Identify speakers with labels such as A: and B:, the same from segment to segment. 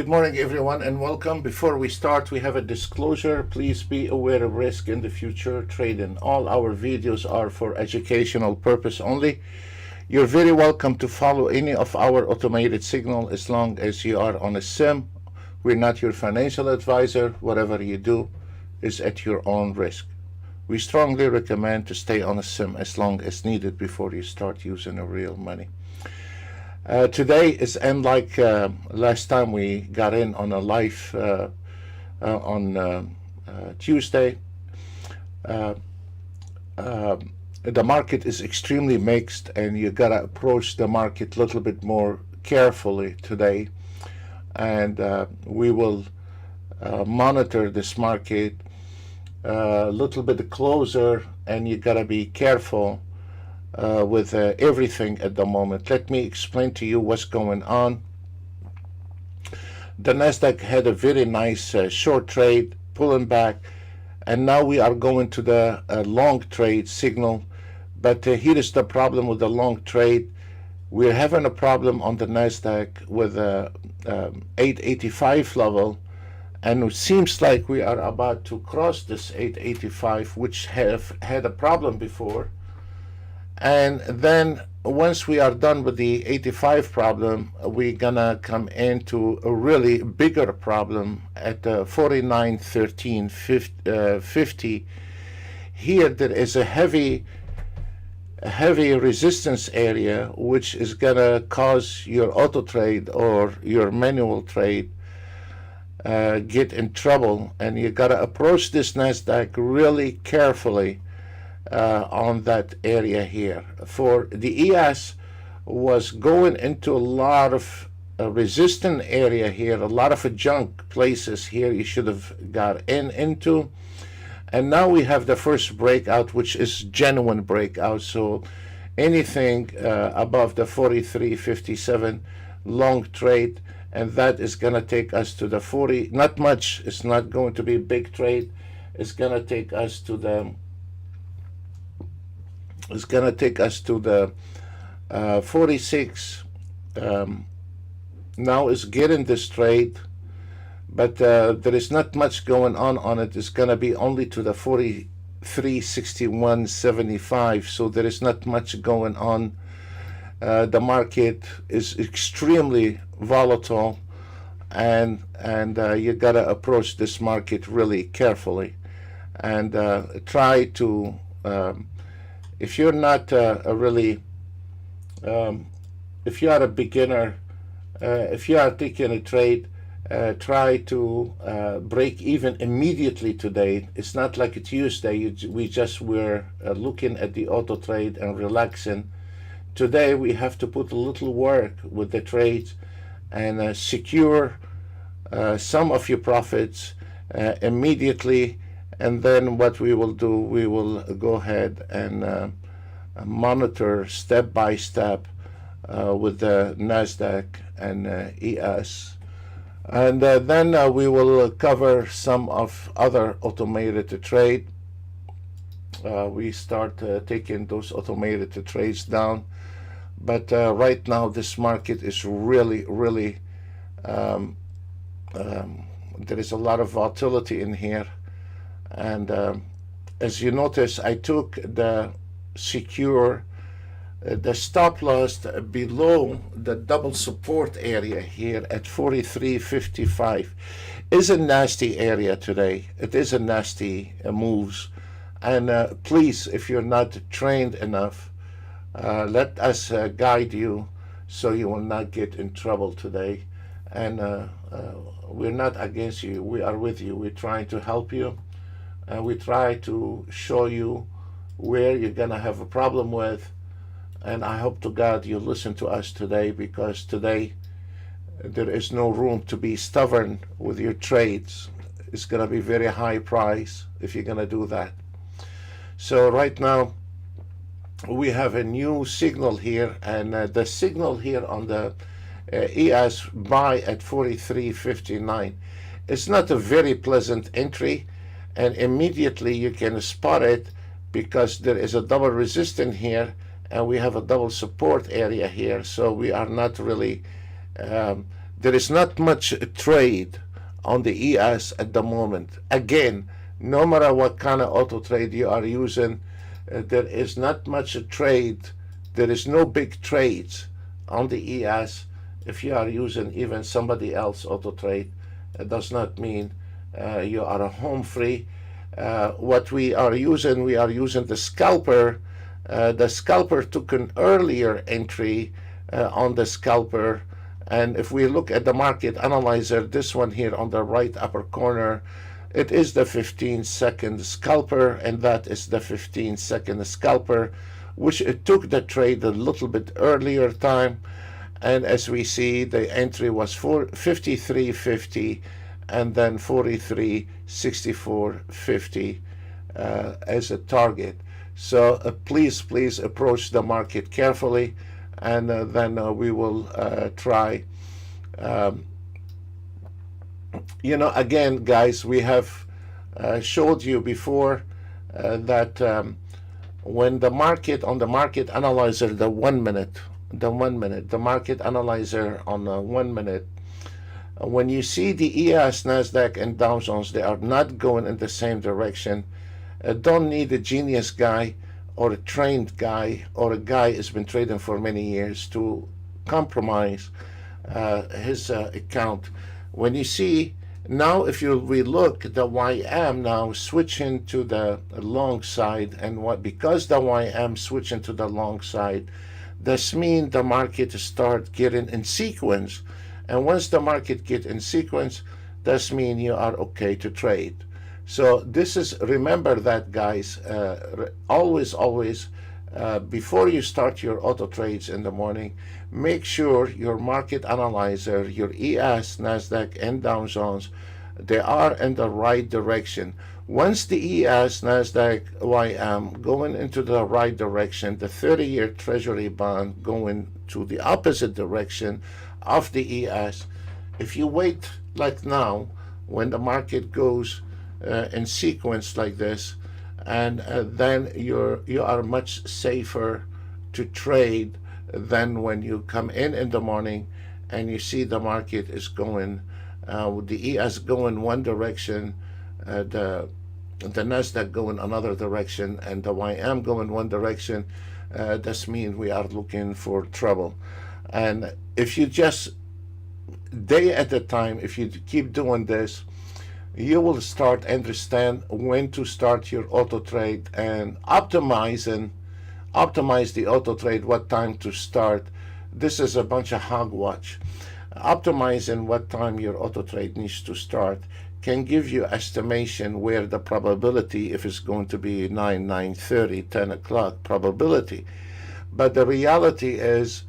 A: Good morning, everyone, and welcome. Before we start, we have a disclosure. Please be aware of risk in the future trading. All our videos are for educational purpose only. You're very welcome to follow any of our automated signal as long as you are on a sim. We're not your financial advisor. Whatever you do is at your own risk. We strongly recommend to stay on a sim as long as needed before you start using real money. Today is unlike last time we got in on a live on Tuesday. The market is extremely mixed, and you gotta approach the market a little bit more carefully today. And we will monitor this market a little bit closer, and you gotta be careful with everything at the moment. Let me explain to you what's going on. The Nasdaq had a very nice short trade, pulling back, and now we are going to the long trade signal. But here is the problem with the long trade. We're having a problem on the Nasdaq with 885 level, and it seems like we are about to cross this 885, which have had a problem before. And then once we are done with the 85 problem, we're gonna come into a really bigger problem at 49.1350. Here there is a heavy resistance area, which is gonna cause your auto trade or your manual trade get in trouble, and you gotta approach this Nasdaq really carefully on that area here. For the ES was going into a lot of resistant area here, a lot of junk places here you should have got into, and now we have the first breakout, which is genuine breakout. So anything above the 43.57 long trade, and that is going to take us to the 40. Not much, it's not going to be a big trade. It's going to take us to the 46. Now is getting this trade, but there is not much going on it. It's going to be only to the 43.6175, so there is not much going on. The market is extremely volatile, and you gotta approach this market really carefully, and try to if you're not if you are a beginner, if you are taking a trade, try to break even immediately today. It's not like a Tuesday. We just were looking at the auto trade and relaxing. Today we have to put a little work with the trades and secure some of your profits immediately. And then what we will do, we will go ahead and monitor step by step with the Nasdaq and ES. And then we will cover some of other automated trade. We start taking those automated trades down. But right now this market is really there is a lot of volatility in here. And as you notice, I took the secure the stop loss below the double support area here at 43.55. Is a nasty area today. It is a nasty moves, and please, if you're not trained enough, let us guide you so you will not get in trouble today. And we're not against you. We are with you. We're trying to help you. We try to show you where you're gonna have a problem with, and I hope to God you listen to us today, because today there is no room to be stubborn with your trades. It's gonna be very high price if you're gonna do that. So right now we have a new signal here, and the signal here on the ES buy at 43.59. It's not a very pleasant entry, and immediately you can spot it because there is a double resistance here, and we have a double support area here. So we are not really there is not much trade on the ES at the moment. Again, no matter what kind of auto trade you are using, there is not much trade. There is no big trades on the ES. If you are using even somebody else auto trade, it does not mean you are home free. What we are using the scalper. The scalper took an earlier entry on the scalper, and if we look at the market analyzer, this one here on the right upper corner, it is the 15-second scalper, and that is the 15-second scalper, which it took the trade a little bit earlier time. And as we see, the entry was 53.50 and then 43.64.50 as a target. So please approach the market carefully, and then we will try. Again, guys, we have showed you before that when the market on the market analyzer, the 1 minute, the market analyzer on 1 minute, when you see the ES, Nasdaq, and Dow Jones, they are not going in the same direction. Don't need a genius guy or a trained guy or a guy who's been trading for many years to compromise his account. When you see now, if we look, the YM now switching to the long side, and because the YM switching to the long side, this means the market start getting in sequence, and once the market get in sequence, this means you are okay to trade. So this is, remember that, guys, always before you start your auto trades in the morning, make sure your market analyzer, your ES, Nasdaq, and Dow Jones, they are in the right direction. Once the ES, Nasdaq, YM going into the right direction, the 30-year Treasury bond going to the opposite direction of the ES, if you wait like now, when the market goes in sequence like this, and then you are much safer to trade than when you come in the morning and you see the market is going, the ES going one direction, the Nasdaq going another direction, and the YM going one direction. This means we are looking for trouble. And if you just day at a time, if you keep doing this, you will start understand when to start your auto trade and optimize the auto trade, what time to start. This is a bunch of hogwash. Optimizing what time your auto trade needs to start can give you estimation where the probability, if it's going to be 9:30, 10 o'clock probability. But the reality is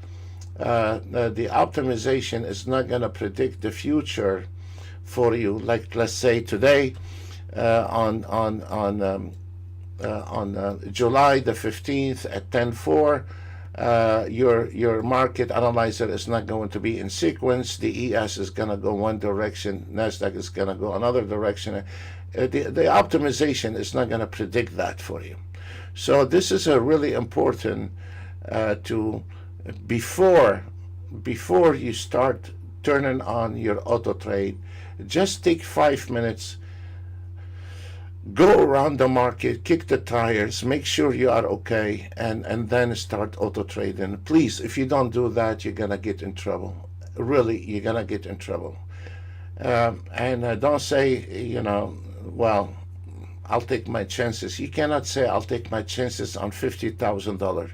A: the optimization is not going to predict the future for you. Like, let's say today on July the 15th at 10:04, your market analyzer is not going to be in sequence. The ES is going to go one direction, Nasdaq is going to go another direction. The optimization is not going to predict that for you. So this is a really important to before you start turning on your auto trade, just take 5 minutes, go around the market, kick the tires, make sure you are okay, and then start auto trading. Please, if you don't do that, you're gonna get in trouble. Really, you're gonna get in trouble. And don't say, well, I'll take my chances. You cannot say I'll take my chances on $50,000.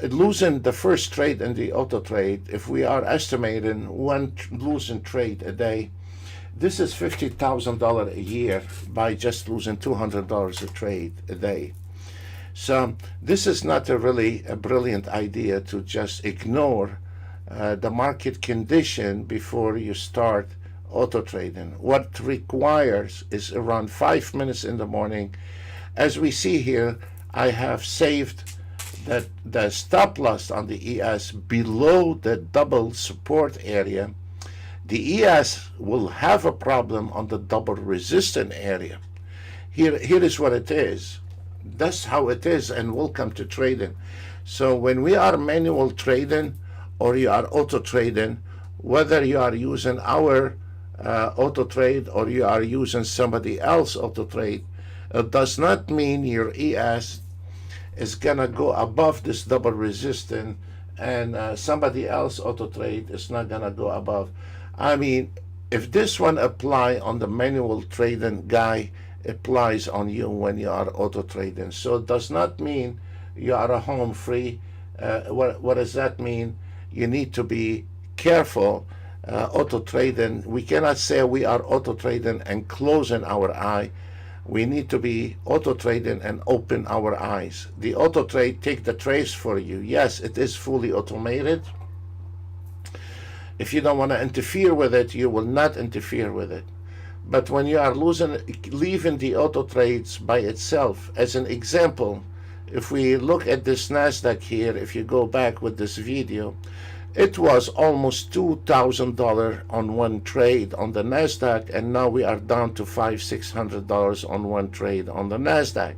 A: Losing the first trade in the auto trade, if we are estimating one losing trade a day, this is $50,000 a year by just losing $200 a trade a day. So this is not really a brilliant idea to just ignore the market condition before you start auto trading. What requires is around 5 minutes in the morning. As we see here, I have saved that the stop loss on the ES below the double support area. The ES will have a problem on the double resistance area. Here is what it is. That's how it is, and welcome to trading. So when we are manual trading, or you are auto trading, whether you are using our auto trade or you are using somebody else auto trade, it does not mean your ES is gonna go above this double resistance, and somebody else auto trade is not gonna go above. I mean, if this one apply on the manual trading guy, applies on you when you are auto trading. So it does not mean you are a home free. What does that mean? You need to be careful. Auto trading, we cannot say we are auto trading and closing our eye. We need to be auto trading and open our eyes. The auto trade take the trades for you. Yes, it is fully automated. If you don't want to interfere with it, you will not interfere with it. But when you are leaving the auto trades by itself, as an example, if we look at this NASDAQ here, if you go back with this video, it was almost $2,000 on one trade on the NASDAQ, and now we are down to $500-600 on one trade on the NASDAQ.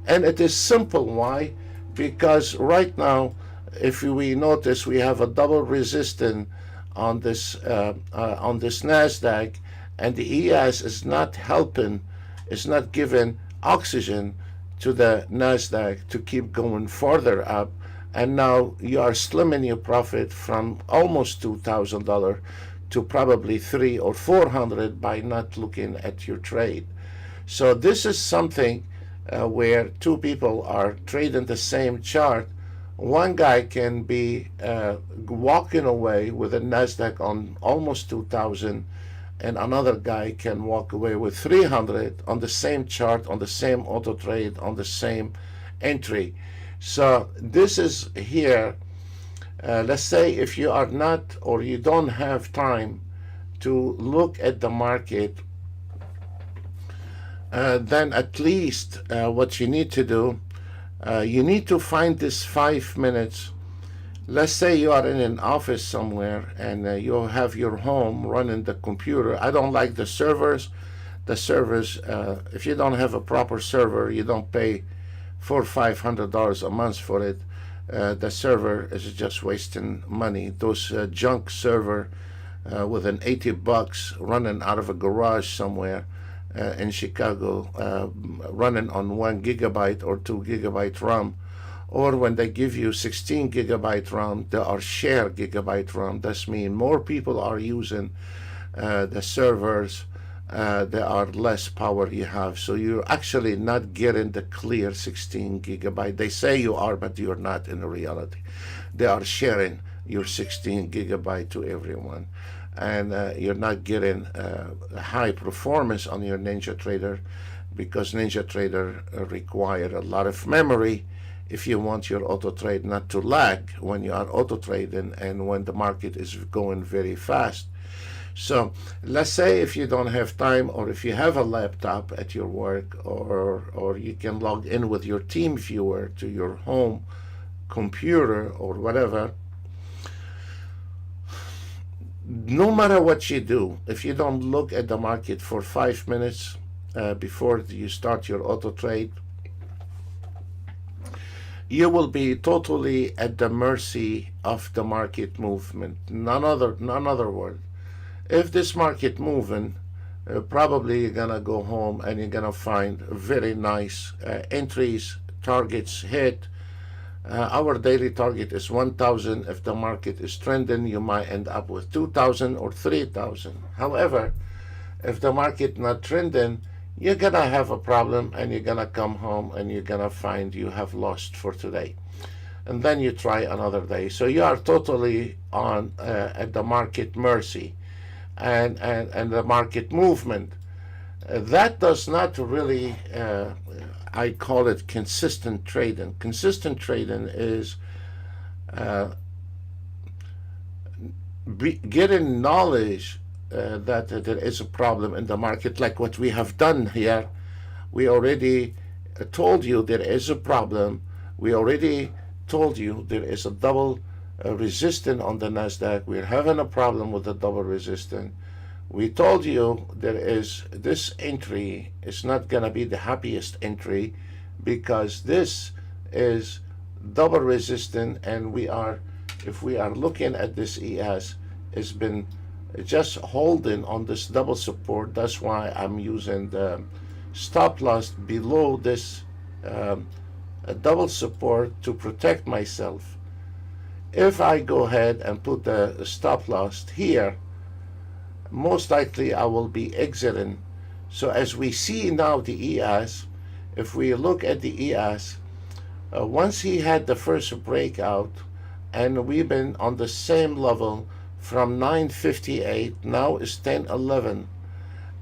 A: And it is simple. Why? Because right now, if we notice, we have a double resistance on this NASDAQ, and the ES is not helping, is not giving oxygen to the NASDAQ to keep going further up. And now you are slimming your profit from almost $2,000 to probably $300 or $400 by not looking at your trade. So this is something where two people are trading the same chart. One guy can be walking away with a NASDAQ on almost 2,000, and another guy can walk away with 300 on the same chart, on the same auto trade, on the same entry. So this is here, let's say if you are not, or you don't have time to look at the market, then at least what you need to do, you need to find this 5 minutes. Let's say you are in an office somewhere and you have your home running the computer. I don't like the servers. The servers, if you don't have a proper server, you don't pay $400 or $500 a month for it. The server is just wasting money. Those junk server with an $80 running out of a garage somewhere in Chicago, running on 1 gigabyte or 2 gigabyte RAM, or when they give you 16 gigabyte RAM, they are share gigabyte RAM. That means more people are using the servers. There are less power you have, so you're actually not getting the clear 16 gigabyte. They say you are, but you're not in reality. They are sharing your 16 gigabyte to everyone, and you're not getting high performance on your NinjaTrader, because NinjaTrader require a lot of memory if you want your auto trade not to lag when you are auto trading and when the market is going very fast. So let's say if you don't have time, or if you have a laptop at your work, or you can log in with your team viewer to your home computer or whatever, no matter what you do, if you don't look at the market for 5 minutes before you start your auto trade, you will be totally at the mercy of the market movement. None other word. If this market moving, probably you're gonna go home and you're gonna find very nice entries, targets hit. Our daily target is 1,000. If the market is trending, you might end up with 2,000 or 3,000. However, if the market not trending, you're gonna have a problem, and you're gonna come home and you're gonna find you have lost for today, and then you try another day. So you are totally on at the market mercy and the market movement. That does not really, I call it consistent trading. Consistent trading is getting knowledge that there is a problem in the market, like what we have done here. We already told you there is a problem. We already told you there is a double resistance on the NASDAQ. We're having a problem with the double resistance. We told you there is this entry is not going to be the happiest entry, because this is double resistance, and we are if we are looking at this ES, has been just holding on this double support. That's why I'm using the stop loss below this a double support to protect myself. If I go ahead and put the stop loss here, most likely I will be exiting. So as we see now the ES, if we look at the ES, once he had the first breakout, and we've been on the same level from 958, now is 1011,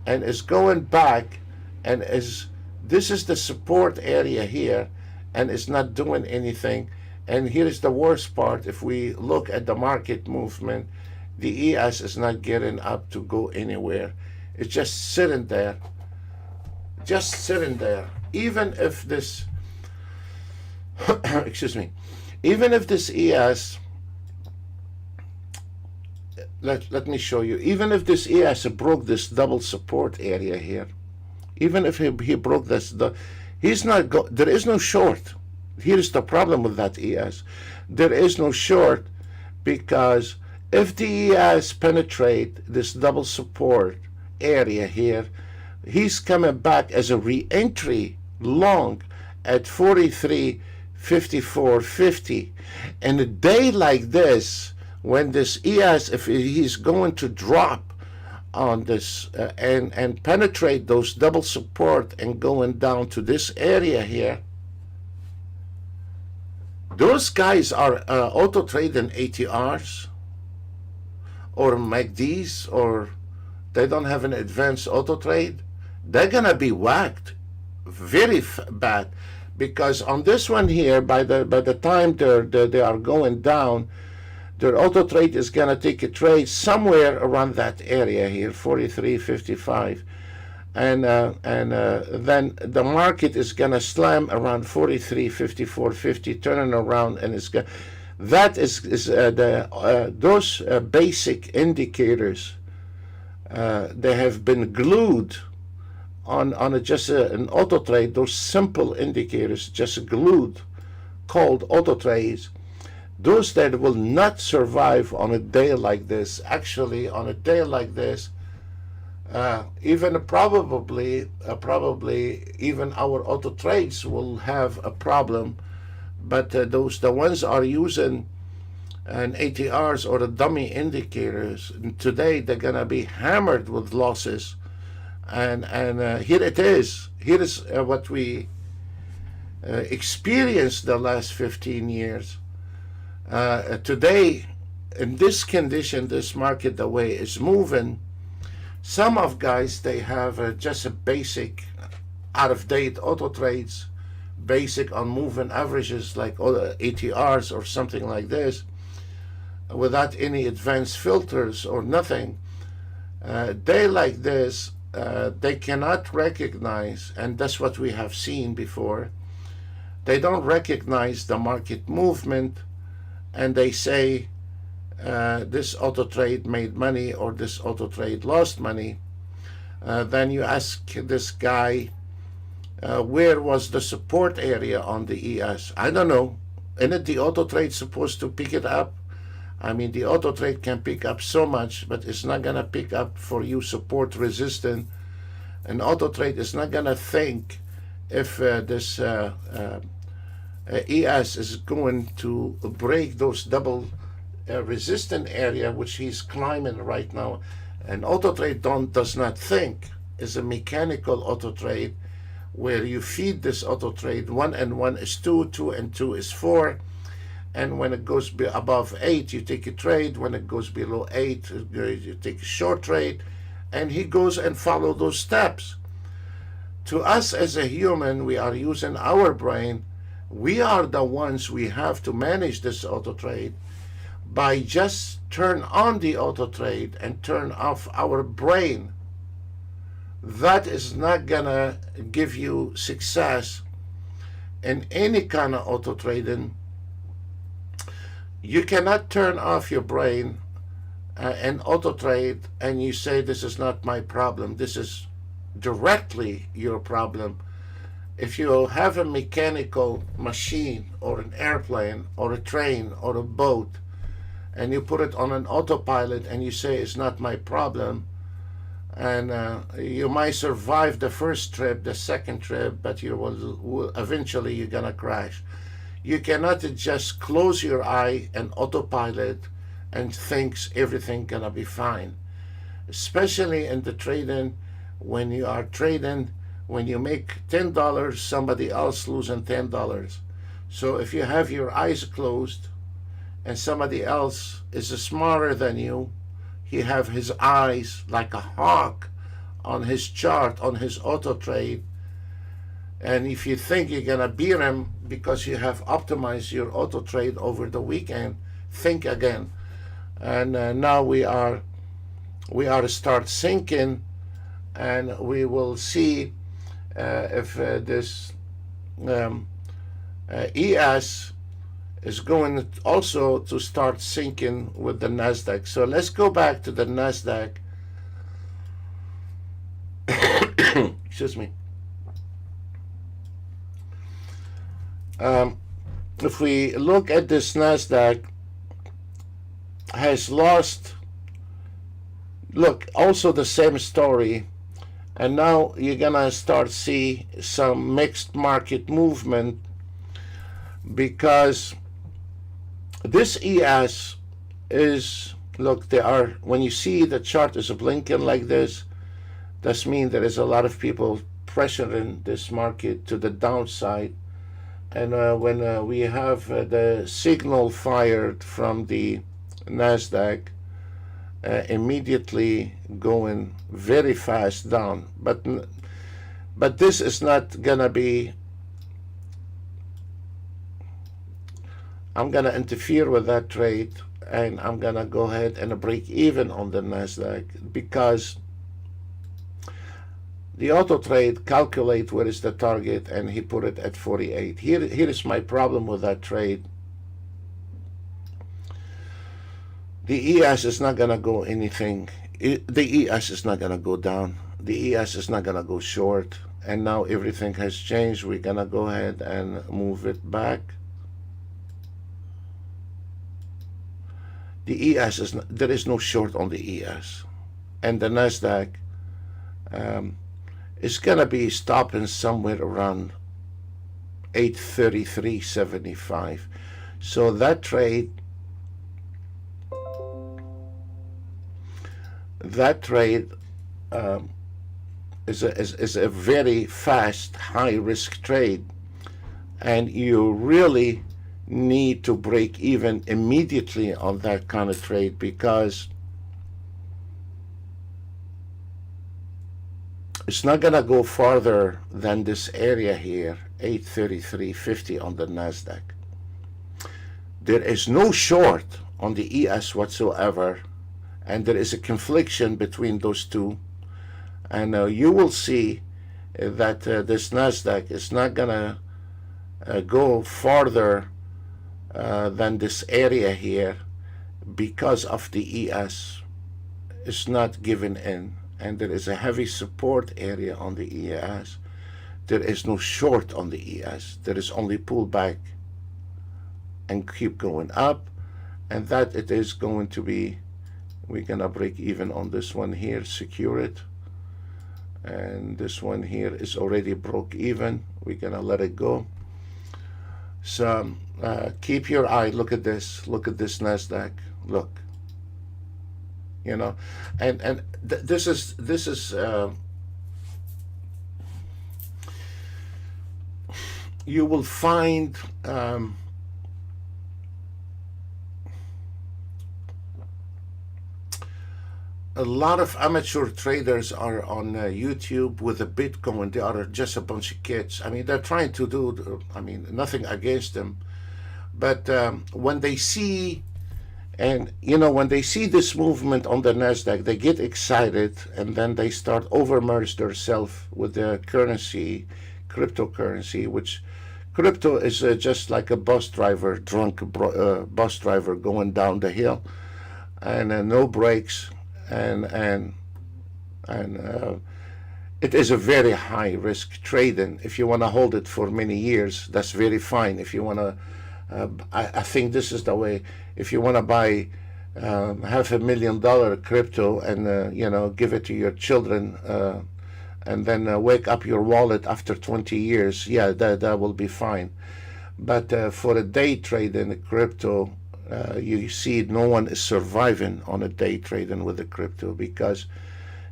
A: and is going back, and this is the support area here, and it's not doing anything. And here's the worst part: if we look at the market movement, the ES is not getting up to go anywhere. It's just sitting there, even if this excuse me, even if this ES, let me show you, even if this ES broke this double support area here, even if he broke this, he's not there is no short. Here's the problem with that ES: there is no short, because if the ES penetrate this double support area here, he's coming back as a re-entry long at 43.54.50. And a day like this, when this ES, if he's going to drop on this and penetrate those double support and going down to this area here, those guys are auto trading ATRs or MACDs, or they don't have an advanced auto trade. They're gonna be whacked very bad, because on this one here, by the time they are going down, their auto trade is gonna take a trade somewhere around that area here, 43.55, and then the market is gonna slam around 43.54.50, turning around, and it's gonna, that is those basic indicators. They have been glued on just an auto trade. Those simple indicators just glued, called auto trades. Those that will not survive on a day like this. Actually, on a day like this, even probably even our auto trades will have a problem. But the ones are using an ATRs or the dummy indicators, today they're gonna be hammered with losses. And here it is. Here is what we experienced the last 15 years. Today, in this condition, this market, the way it's moving, some of guys, they have just a basic out-of-date auto trades, basic on moving averages like ATRs or something like this, without any advanced filters or nothing. They like this, they cannot recognize, and that's what we have seen before, they don't recognize the market movement, and they say this auto trade made money or this auto trade lost money. Then you ask this guy, where was the support area on the ES? I don't know. Isn't the auto trade supposed to pick it up? I mean, the auto trade can pick up so much, but it's not gonna pick up for you support resistant. An auto trade is not gonna think if this ES is going to break those double resistant area, which he's climbing right now. An auto trade does not think. It's a mechanical auto trade, where you feed this auto trade 1 and 1 is 2, 2 and 2 is 4, and when it goes above 8 you take a trade, when it goes below 8 you take a short trade, and he goes and follow those steps. To us as a human, we are using our brain. We are the ones, we have to manage this auto trade by just turn on the auto trade and turn off our brain. That is not gonna give you success in any kind of auto trading. You cannot turn off your brain and auto trade and you say, this is not my problem. This is directly your problem. If you have a mechanical machine or an airplane or a train or a boat, and you put it on an autopilot and you say it's not my problem, and you might survive the first trip, the second trip, but you will eventually you're gonna crash. You cannot just close your eye and autopilot and thinks everything gonna be fine, especially in the trading. When you are trading, when you make $10, somebody else losing $10. So if you have your eyes closed and somebody else is smarter than you, he have his eyes like a hawk on his chart, on his auto trade, and if you think you're gonna beat him because you have optimized your auto trade over the weekend, think again. And now we are start sinking, and we will see if this ES is going also to start sinking with the Nasdaq. So let's go back to the Nasdaq. Excuse me. If we look at this Nasdaq, has lost, look, also the same story, and now you're gonna start see some mixed market movement, because this ES is, look, they are, when you see the chart is blinking like this, that means there is a lot of people pressuring this market to the downside. And when we have the signal fired from the Nasdaq, immediately going very fast down, but this is not gonna be, I'm gonna interfere with that trade, and I'm gonna go ahead and break even on the Nasdaq, because the auto trade calculate where is the target, and he put it at 48. Here is my problem with that trade. The ES is not gonna go anything. The ES is not gonna go down. The ES is not gonna go short. And now everything has changed. We're gonna go ahead and move it back. The ES is not, there is no short on the ES, and the Nasdaq is gonna be stopping somewhere around 833.75. So that trade is a very fast, high risk trade, and you really need to break even immediately on that kind of trade, because it's not gonna go farther than this area here, 833.50 on the Nasdaq. There is no short on the ES whatsoever, and there is a confliction between those two, and you will see that this Nasdaq is not gonna go farther than this area here, because of the ES is not given in, and there is a heavy support area on the ES. There is no short on the ES. There is only pullback and keep going up, and that it is going to be, we're gonna break even on this one here, secure it, and this one here is already broke even. We're gonna let it go. So keep your eye, look at this Nasdaq, look, you know, and this is you will find a lot of amateur traders are on YouTube with the Bitcoin. They are just a bunch of kids. I mean, they're trying to do, I mean, nothing against them. But when they see, and you know, when they see this movement on the Nasdaq, they get excited, and then they start overmerge themselves with the currency, cryptocurrency, which crypto is just like a bus driver, drunk bus driver going down the hill, and no brakes. And it is a very high risk trading. If you want to hold it for many years, that's very fine. If you want to, I think this is the way. If you want to buy $500,000 crypto and give it to your children, and then wake up your wallet after 20 years, yeah, that will be fine. But for a day trade in the crypto, you see no one is surviving on a day trading with the crypto, because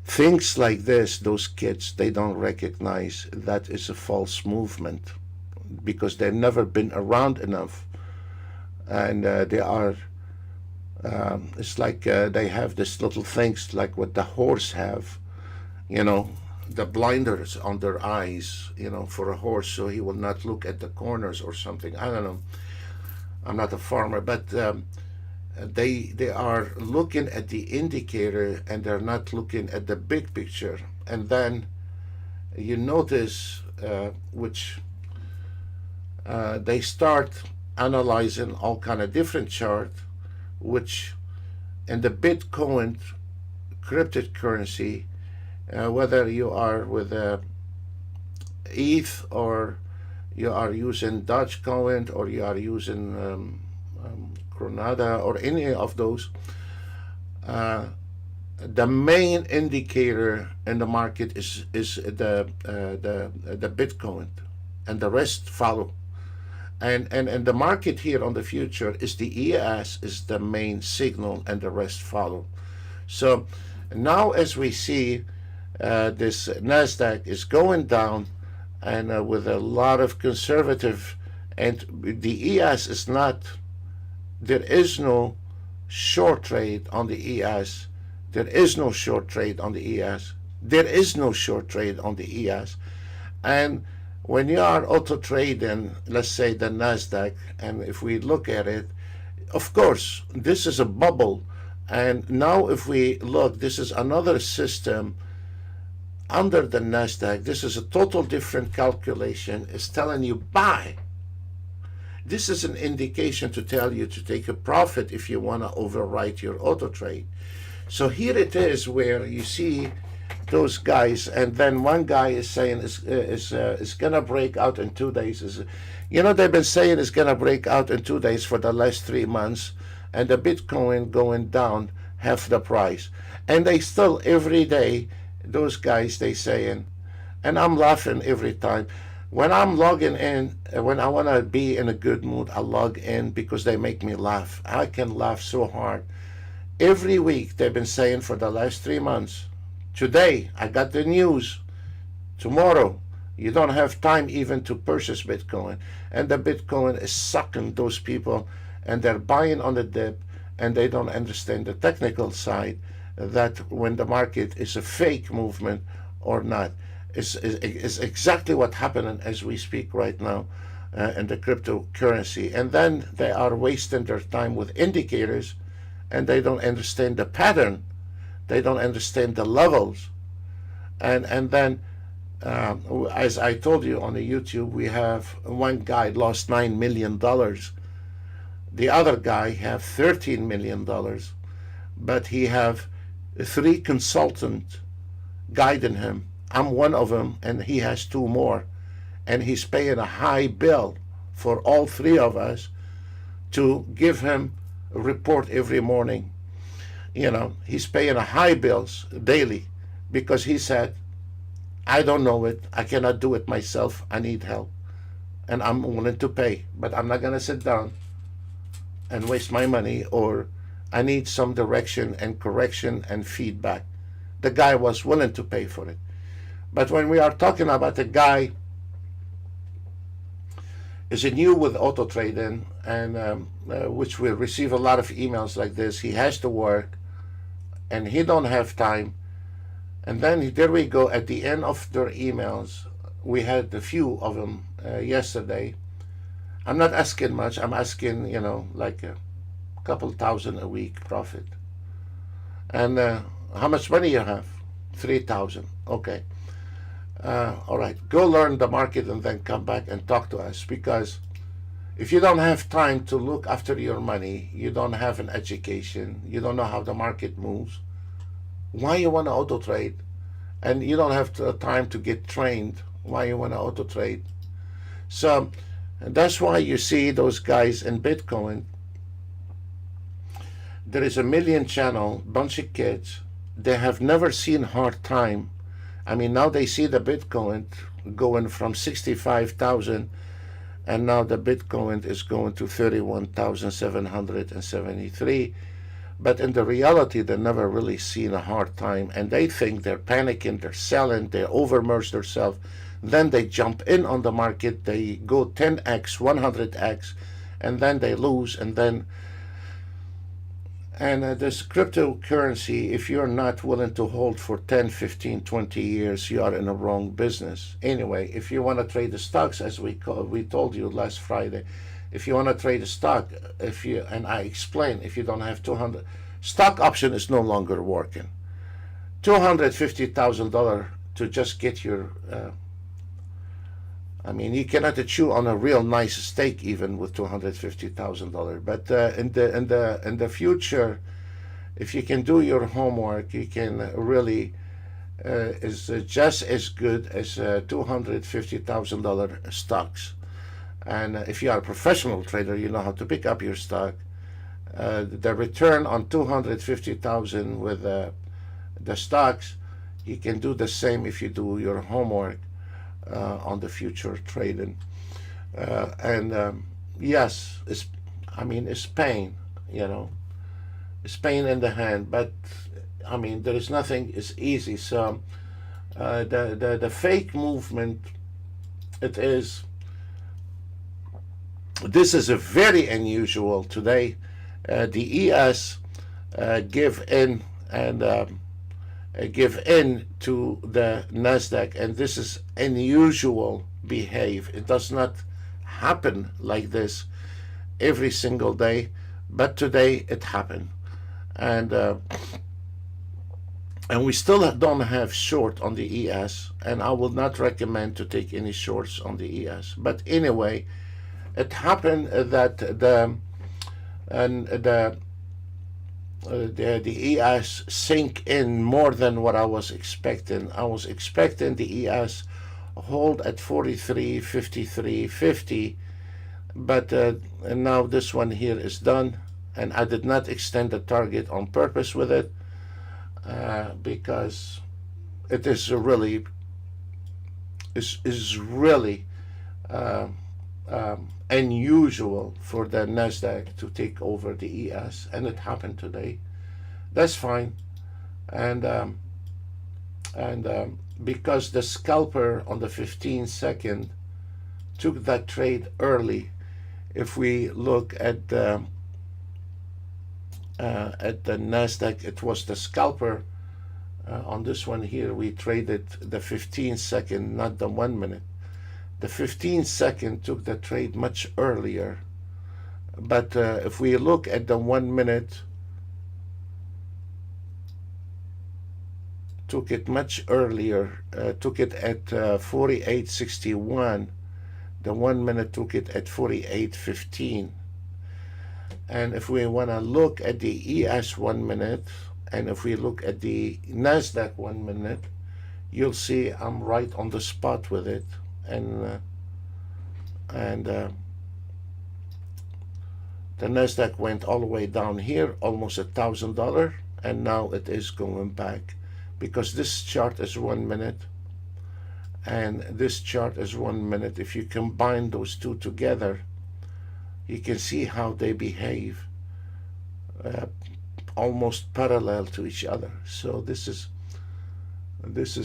A: things like this, those kids, they don't recognize that is a false movement, because they've never been around enough, and they are it's like they have this little things like what the horse have, the blinders on their eyes, for a horse, so he will not look at the corners or something. I don't know. I'm not a farmer, but they are looking at the indicator and they're not looking at the big picture. And then you notice which they start analyzing all kind of different charts, which in the Bitcoin cryptocurrency, whether you are with ETH or you are using Dogecoin or you are using Granada or any of those, the main indicator in the market is the Bitcoin, and the rest follow. And the market here on the future is the ES is the main signal, and the rest follow. So now as we see this NASDAQ is going down, and with a lot of conservative, and the ES is not, there is no short trade on the ES. There is no short trade on the ES. There is no short trade on the ES. And when you are auto trading, let's say the NASDAQ, and if we look at it, of course, this is a bubble. And now if we look, this is another system under the NASDAQ. This is a total different calculation. It's telling you buy. This is an indication to tell you to take a profit if you want to overwrite your auto trade. So here it is where you see those guys, and then one guy is saying is gonna break out in 2 days. They've been saying it's gonna break out in 2 days for the last 3 months, and the Bitcoin going down half the price, and they still every day, those guys, they saying, and I'm laughing every time when I'm logging in. When I want to be in a good mood, I log in because they make me laugh. I can laugh so hard. Every week they've been saying for the last 3 months, today I got the news, tomorrow you don't have time even to purchase Bitcoin, and the Bitcoin is sucking those people, and they're buying on the dip, and they don't understand the technical side, that when the market is a fake movement or not. Is exactly what happening as we speak right now in the cryptocurrency. And then they are wasting their time with indicators, and they don't understand the pattern. They don't understand the levels. And then, as I told you on the YouTube, we have one guy lost $9 million. The other guy have $13 million, but he have 3 consultants guiding him. I'm one of them, and he has 2 more, and he's paying a high bill for all 3 of us to give him a report every morning. He's paying a high bills daily because he said, I don't know it, I cannot do it myself, I need help, and I'm willing to pay, but I'm not going to sit down and waste my money, or I need some direction and correction and feedback. The guy was willing to pay for it. But when we are talking about a guy is new with auto trading, and which will receive a lot of emails like this, he has to work and he don't have time. And then there we go, at the end of their emails, we had a few of them yesterday. I'm not asking much, I'm asking, like a couple thousand a week profit. And how much money you have? 3,000. Okay. All right, go learn the market and then come back and talk to us, because if you don't have time to look after your money, you don't have an education, you don't know how the market moves, why you want to auto trade? And you don't have time to get trained, why you want to auto trade? So that's why you see those guys in Bitcoin, There is a million channel, bunch of kids. They have never seen hard time. I mean, now they see the Bitcoin going from 65,000, and now the Bitcoin is going to 31,773. But in the reality, they never really seen a hard time, and they think they're panicking, they're selling, they overmerge themselves. Then they jump in on the market, they go 10x, 100x, and then they lose, and this cryptocurrency, if you're not willing to hold for 10, 15, 20 years, you are in a wrong business. Anyway, if you want to trade the stocks, as we told you last Friday, if you want to trade a stock, and I explained, if you don't have 200, stock option is no longer working. $250,000 to just get your, I mean, you cannot chew on a real nice steak even with $250,000. But in the future, if you can do your homework, you can really is just as good as $250,000 stocks. And if you are a professional trader, you know how to pick up your stock. The return on 250,000 with the stocks, you can do the same if you do your homework on the future trading. Yes, it's pain, it's pain in the hand. But I mean, there is nothing is easy. So the fake movement, this is a very unusual today. The ES give in to the Nasdaq, and this is unusual behave. It does not happen like this every single day, but today it happened, and we still don't have short on the ES, and I will not recommend to take any shorts on the ES. But anyway, it happened that the ES sink in more than what I was expecting. I was expecting the ES hold at 43, 53, 50, but and now this one here is done, and I did not extend the target on purpose with it because it is really unusual for the Nasdaq to take over the ES, and it happened today. That's fine, and because the scalper on the 15-second took that trade early. If we look at the Nasdaq, it was the scalper on this one here. We traded the 15-second, not the 1 minute. The 15-second took the trade much earlier, but if we look at the 1 minute, took it much earlier, took it at 48.61. The 1 minute took it at 48.15. And if we want to look at the ES 1 minute, and if we look at the Nasdaq 1 minute, you'll see I'm right on the spot with it. And the Nasdaq went all the way down here, almost $1,000, and now it is going back, because this chart is 1 minute and this chart is 1 minute. If you combine those two together, you can see how they behave almost parallel to each other. So this is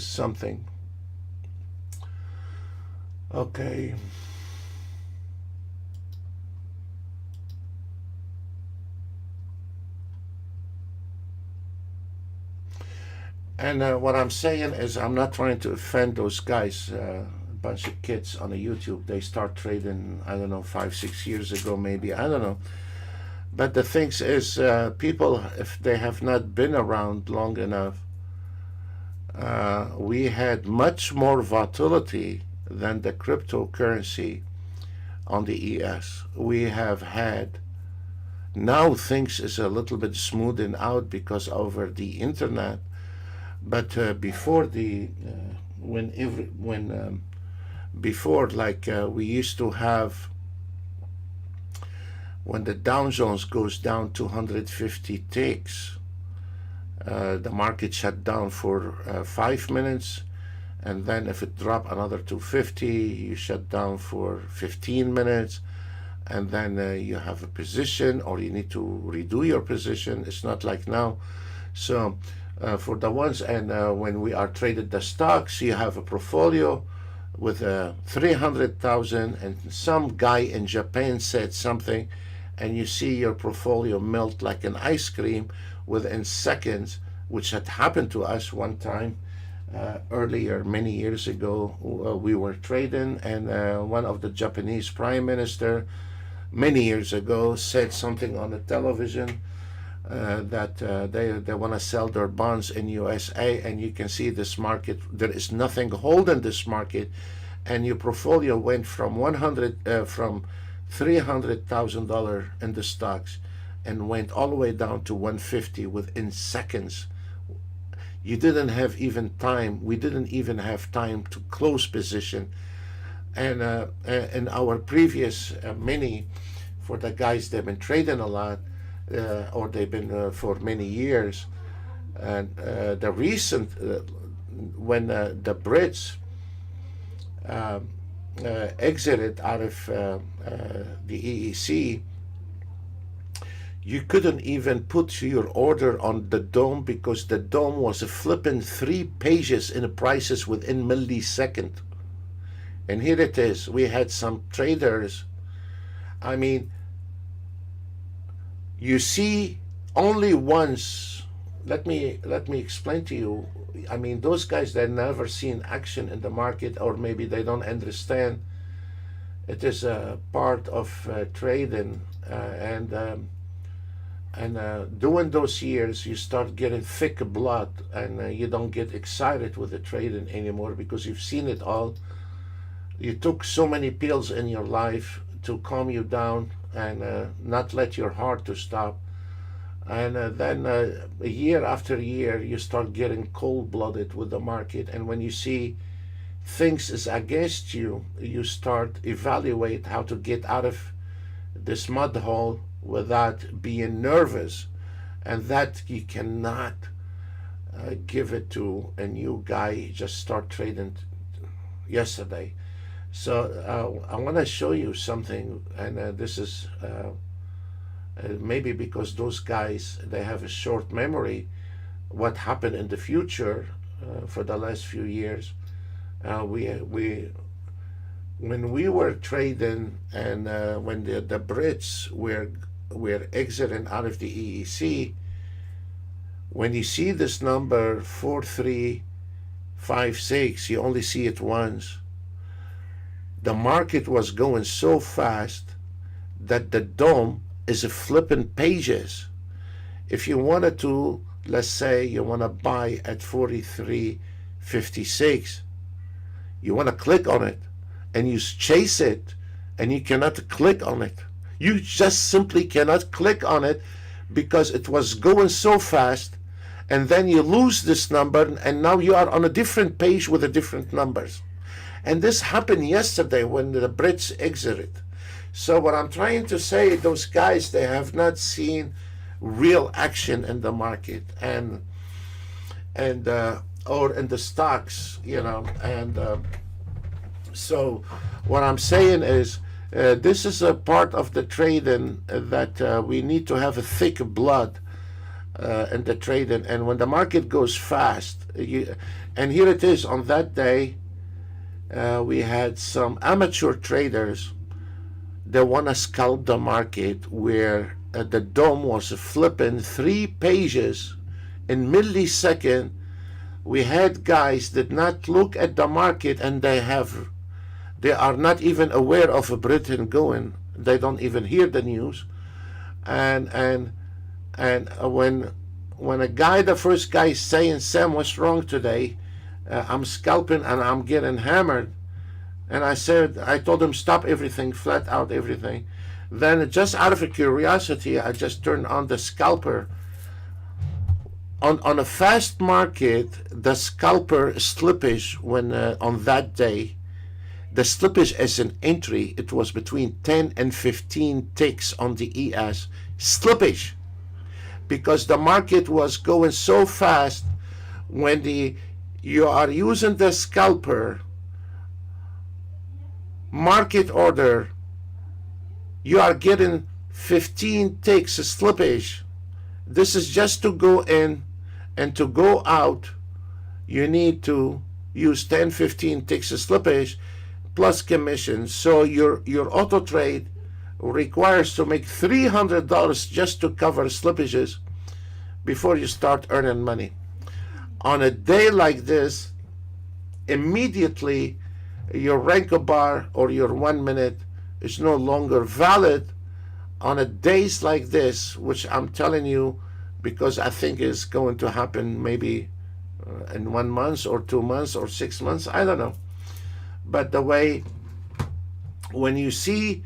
A: something. Okay. And what I'm saying is, I'm not trying to offend those guys, a bunch of kids on the YouTube. They start trading, I don't know, 5, 6 years ago, maybe, I don't know. But the thing is, people, if they have not been around long enough, we had much more volatility than the cryptocurrency on the ES. We have had, now things is a little bit smoothing out because over the internet, but before the before, like we used to have when the Dow Jones goes down 250 ticks, the market shut down for 5 minutes, and then if it dropped another 250, you shut down for 15 minutes, and then you have a position, or you need to redo your position. It's not like now. So for the ones, and when we are traded the stocks, you have a portfolio with 300,000, and some guy in Japan said something, and you see your portfolio melt like an ice cream within seconds, which had happened to us one time earlier, many years ago. We were trading, and one of the Japanese prime minister many years ago said something on the television that they want to sell their bonds in USA, and you can see this market, there is nothing holding this market, and your portfolio went from $300,000 in the stocks and went all the way down to 150 within seconds. You didn't have even time. We didn't even have time to close position. And in our previous mini, for the guys that have been trading a lot, or they've been for many years, and the recent, when the Brits exited out of the EEC, you couldn't even put your order on the dome, because the dome was flipping 3 pages in the prices within millisecond. And here it is. We had some traders. I mean, you see only once. Let me explain to you. I mean, those guys that never seen action in the market, or maybe they don't understand. It is a part of trading, and during those years, you start getting thick blood, and you don't get excited with the trading anymore, because you've seen it all. You took so many pills in your life to calm you down and not let your heart to stop. And then year after year, you start getting cold-blooded with the market. And when you see things is against you, you start evaluate how to get out of this mud hole without being nervous. And that you cannot give it to a new guy. He just start trading yesterday. So I want to show you something, and this is maybe because those guys, they have a short memory, what happened in the future for the last few years. When we were trading, and when the Brits were exiting out of the EEC, when you see this number 4356, you only see it once. The market was going so fast that the dome is flipping pages. If you wanted to, let's say you want to buy at 43.56, you want to click on it, and you chase it, and you cannot click on it. You just simply cannot click on it, because it was going so fast, and then you lose this number, and now you are on a different page with the different numbers. And this happened yesterday when the Brits exited. So what I'm trying to say, those guys, they have not seen real action in the market, and or in the stocks, you know. And so what I'm saying is, this is a part of the trading that we need to have a thick blood in the trading. And when the market goes fast, and here it is on that day. We had some amateur traders that want to scalp the market, where the dome was flipping 3 pages in millisecond. We had guys that not look at the market, and they are not even aware of Britain going. They don't even hear the news. And when a guy, the first guy, is saying, "Sam, what's wrong today? I'm scalping and I'm getting hammered." And I told him, stop everything, flat out everything. Then, just out of curiosity, I just turned on the scalper. On a fast market, the scalper slippage, when on that day, the slippage as an entry, it was between 10 and 15 ticks on the ES slippage, because the market was going so fast. When you are using the scalper market order, you are getting 15 ticks slippage. This is just to go in, and to go out you need to use 10-15 ticks slippage plus commission. So your auto trade requires to make $300 just to cover slippages before you start earning money. On a day like this, immediately your Renko bar or your 1 minute is no longer valid. On a days like this, which I'm telling you because I think is going to happen maybe in 1 month or 2 months or 6 months, I don't know. But the way, when you see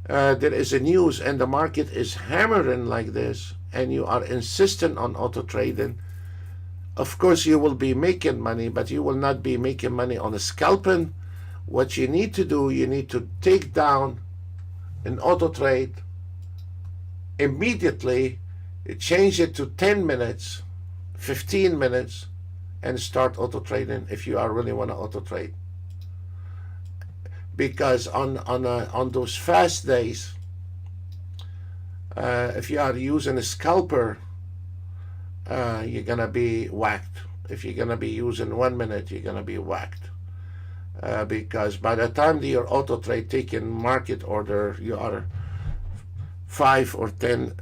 A: there is a news and the market is hammering like this, and you are insistent on auto trading, of course you will be making money, but you will not be making money on a scalping. What you need to do, you need to take down an auto trade immediately, change it to 10 minutes, 15 minutes, and start auto trading if you are really want to auto trade. Because on those fast days, if you are using a scalper, you're gonna be whacked. If you're gonna be using 1 minute, you're gonna be whacked. Because by the time that your auto trade taking market order, you are 5 or 10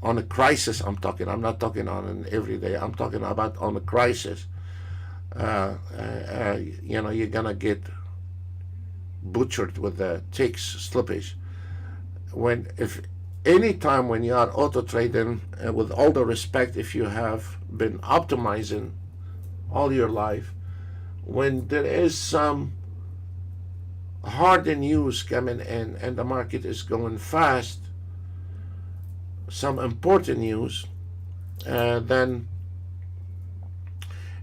A: on a crisis. I'm not talking on an everyday. I'm talking about on a crisis. You know, you're gonna get butchered with the ticks slippage. If any time when you are auto trading, with all the respect, if you have been optimizing all your life, when there is some hard news coming in and the market is going fast, some important news, then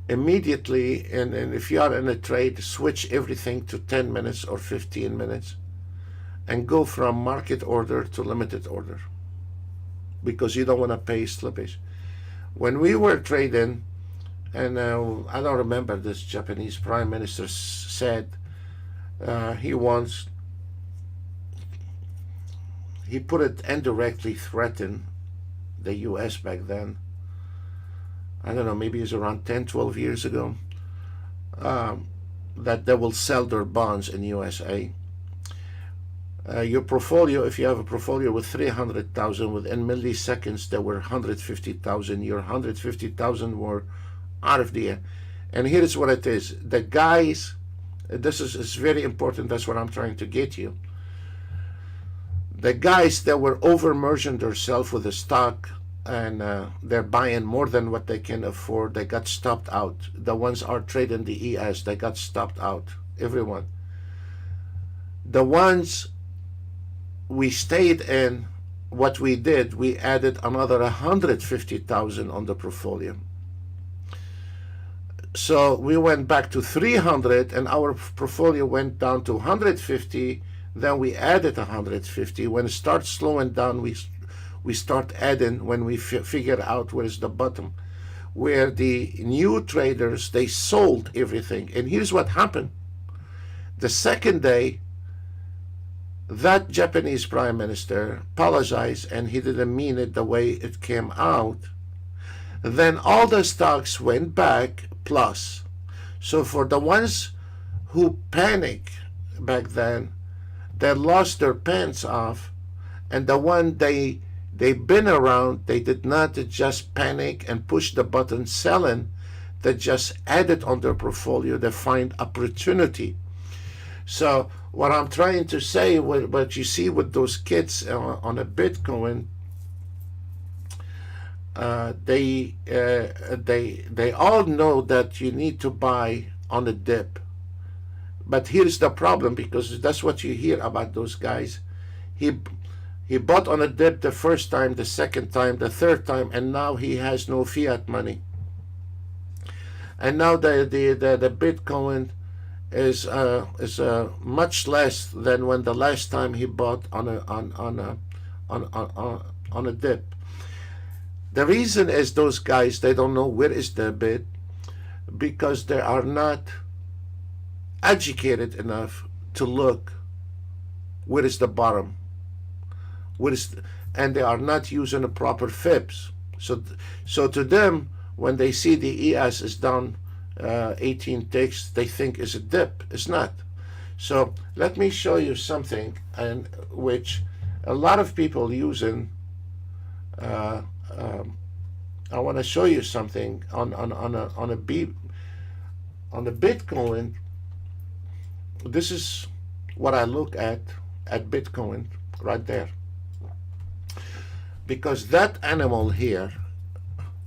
A: immediately, and if you are in a trade, switch everything to 10 minutes or 15 minutes and go from market order to limited order, because you don't want to pay slippage. When we were trading, and I don't remember, this Japanese prime minister said he put it indirectly threatened the US back then. I don't know, maybe it's around 10-12 years ago, that they will sell their bonds in USA. Your portfolio, if you have a portfolio with 300,000, within milliseconds there were 150,000. Your 150,000 were out of the air. And here's what it is. The guys, this is very important, that's what I'm trying to get you. The guys that were over-merging themselves with the stock, and they're buying more than what they can afford, they got stopped out. The ones are trading the ES, they got stopped out. Everyone. The ones we stayed in, what we did, we added another 150,000 on the portfolio. So we went back to 300, and our portfolio went down to 150. Then we added 150. When it starts slowing down, we start adding, when we figure out where is the bottom, where the new traders, they sold everything. And here's what happened. The second day, that Japanese prime minister apologized, and he didn't mean it the way it came out. Then all the stocks went back plus. So for the ones who panicked back then, they lost their pants off, and the one they've been around, they did not just panic and push the button selling. They just added on their portfolio. They find opportunity. So what I'm trying to say, what you see with those kids on a Bitcoin, they all know that you need to buy on a dip. But here's the problem, because that's what you hear about those guys. He bought on a dip the first time, the second time, the third time, and now he has no fiat money. And now the Bitcoin is much less than when the last time he bought on a dip. The reason is those guys, they don't know where is the bid, because they are not educated enough to look where is the bottom, and they are not using the proper fibs. So to them, when they see the ES is down 18 ticks, they think it's a dip. It's not. So let me show you something, and which a lot of people using. I want to show you something on the Bitcoin. This is what I look at Bitcoin right there, because that animal here,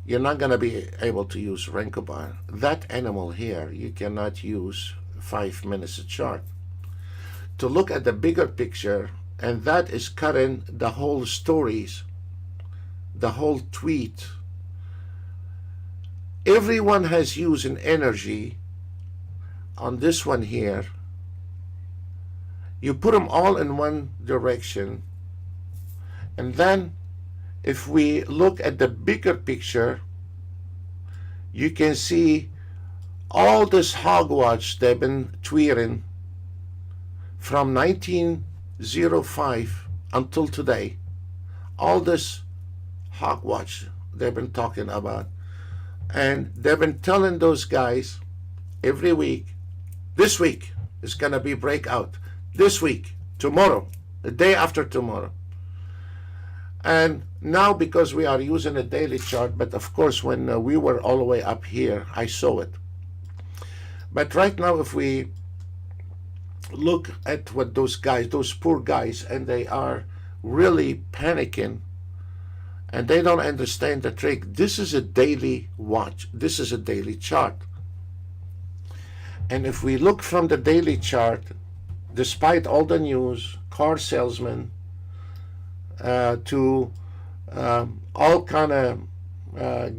A: you're not going to be able to use Renkobar. That animal here, you cannot use 5 minutes a chart. To look at the bigger picture, and that is cutting the whole stories, the whole tweet. Everyone has used an energy on this one here. You put them all in one direction, and then if we look at the bigger picture, you can see all this hogwash they've been tweeting from 1905 until today. All this hogwash they've been talking about. And they've been telling those guys every week, this week is going to be breakout. This week, tomorrow, the day after tomorrow. And now, because we are using a daily chart, but of course when we were all the way up here, I saw it. But right now, if we look at what those guys, those poor guys, and they are really panicking, and they don't understand the trick. This is a daily watch. This is a daily chart. And if we look from the daily chart, despite all the news, car salesmen, to all kind of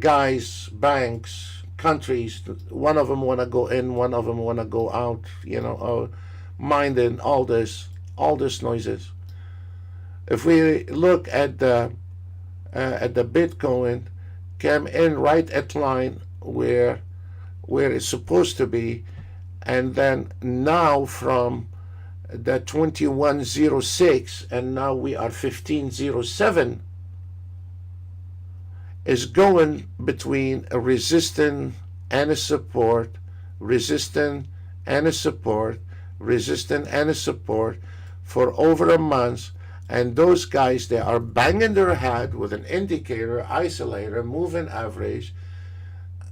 A: guys, banks, countries, one of them want to go in, one of them want to go out, minding all this noises. If we look at the Bitcoin, came in right at line where it's supposed to be, and then now from the 2106 and now we are 1507, is going between a resistance and a support, resistance and a support, resistance and a support for over a month. And those guys, they are banging their head with an indicator, isolator, moving average,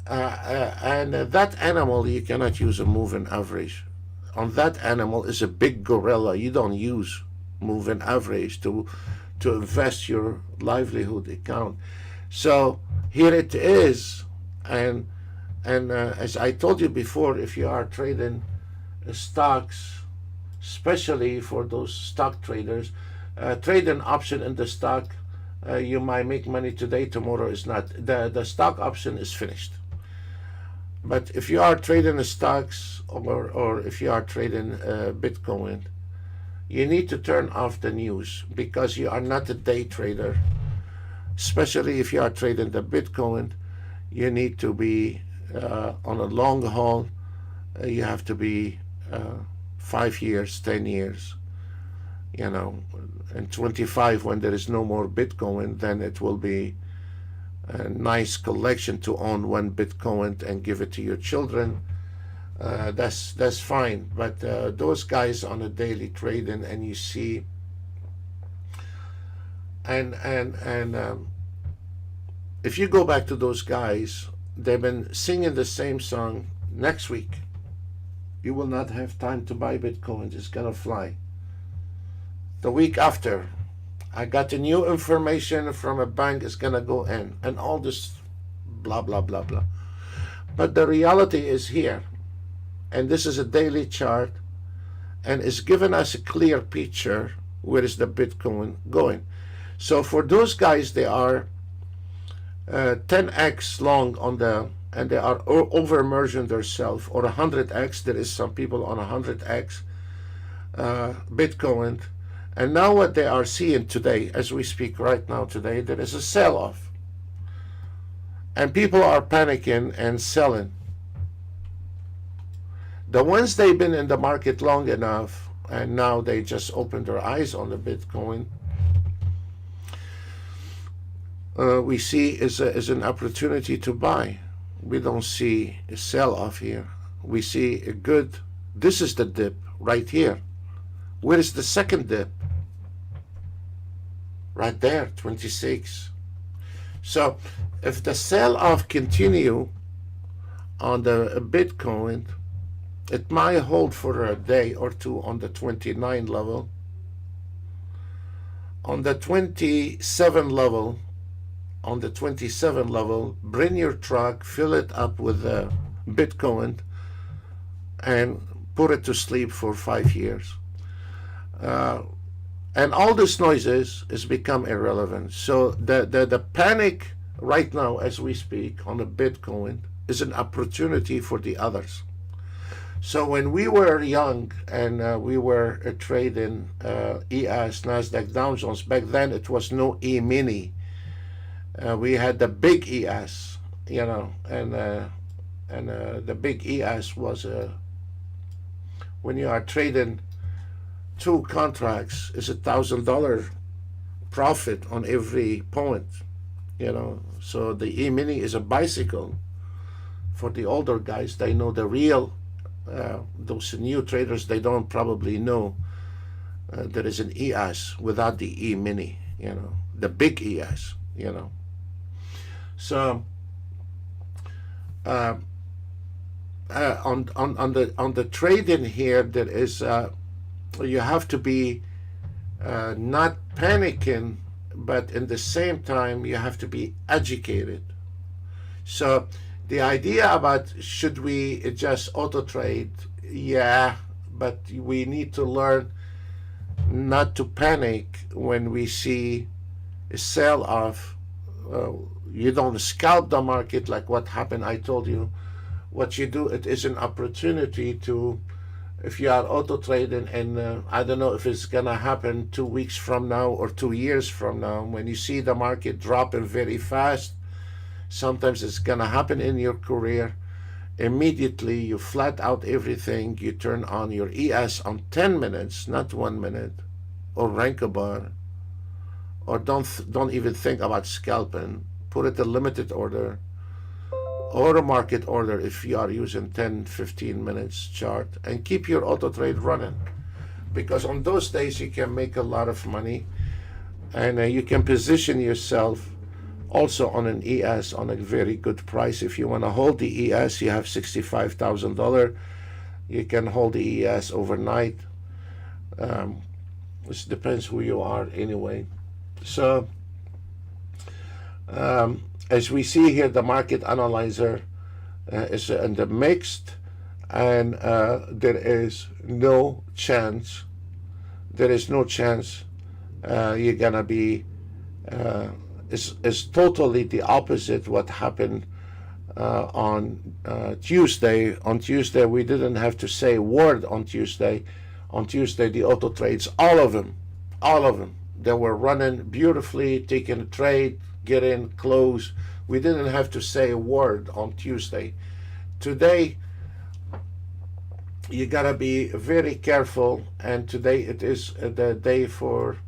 A: and that animal, you cannot use a moving average. On that animal is a big gorilla. You don't use moving average to invest your livelihood account. So here it is, and as I told you before, if you are trading stocks, especially for those stock traders, trade an option in the stock. You might make money today, tomorrow is not. The stock option is finished. But if you are trading the stocks, or if you are trading Bitcoin, you need to turn off the news, because you are not a day trader. Especially if you are trading the Bitcoin, you need to be on a long haul. You have to be 5 years, 10 years. And 25, when there is no more Bitcoin, then it will be a nice collection to own one Bitcoin and give it to your children. That's fine. But those guys on a daily trading, and you see, and if you go back to those guys, they've been singing the same song. Next week, you will not have time to buy Bitcoin. It's gonna fly. The week after, I got the new information from a bank is gonna go in, and all this blah blah blah blah. But the reality is here, and this is a daily chart, and it's given us a clear picture where is the Bitcoin going. So for those guys, they are 10x long on the and they are over merging themselves, or 100x. There is some people on 100x Bitcoin, and now what they are seeing today, as we speak right now today, there is a sell-off, and people are panicking and selling. The ones they've been in the market long enough, and now they just opened their eyes on the Bitcoin, we see is an opportunity to buy. We don't see a sell-off here. We see a good, this is the dip right here. Where is the second dip? Right there, 26. So if the sell-off continue on the Bitcoin, it might hold for a day or two on the 29 level. On the 27 level, bring your truck, fill it up with Bitcoin, and put it to sleep for 5 years. And all this noises has become irrelevant. So the panic right now, as we speak, on the Bitcoin is an opportunity for the others. So when we were young and we were trading ES, NASDAQ, Dow Jones, back then it was no E-mini. We had the big ES, and the big ES was when you are trading 2 contracts, is $1,000 profit on every point, So the E-mini is a bicycle. For the older guys, they know the real. Those new traders, they don't probably know there is an ES without the E-mini, the big ES, So on the trading here, there is you have to be not panicking, but in the same time you have to be educated. So the idea about should we just auto trade, yeah, but we need to learn not to panic when we see a sell-off. You don't scalp the market like what happened. I told you what you do. It is an opportunity to, if you are auto trading, and I don't know if it's gonna happen 2 weeks from now or 2 years from now, when you see the market dropping very fast. Sometimes it's gonna happen in your career. Immediately you flat out everything. You turn on your ES on 10 minutes, not 1 minute, or rank a bar, or don't even think about scalping. Put it a limited order or a market order if you are using 10-15 minutes chart, and keep your auto trade running, because on those days you can make a lot of money, and you can position yourself also on an ES on a very good price. If you want to hold the ES, you have $65,000. You can hold the ES overnight. This depends who you are anyway. So as we see here, the market analyzer is in the mixed, and there is no chance. You're gonna be. Is totally the opposite what happened on Tuesday. On Tuesday, we didn't have to say a word on Tuesday. On Tuesday, the auto trades, all of them, they were running beautifully, taking a trade, get in, close. We didn't have to say a word on Tuesday. Today, you gotta be very careful, and today it is the day for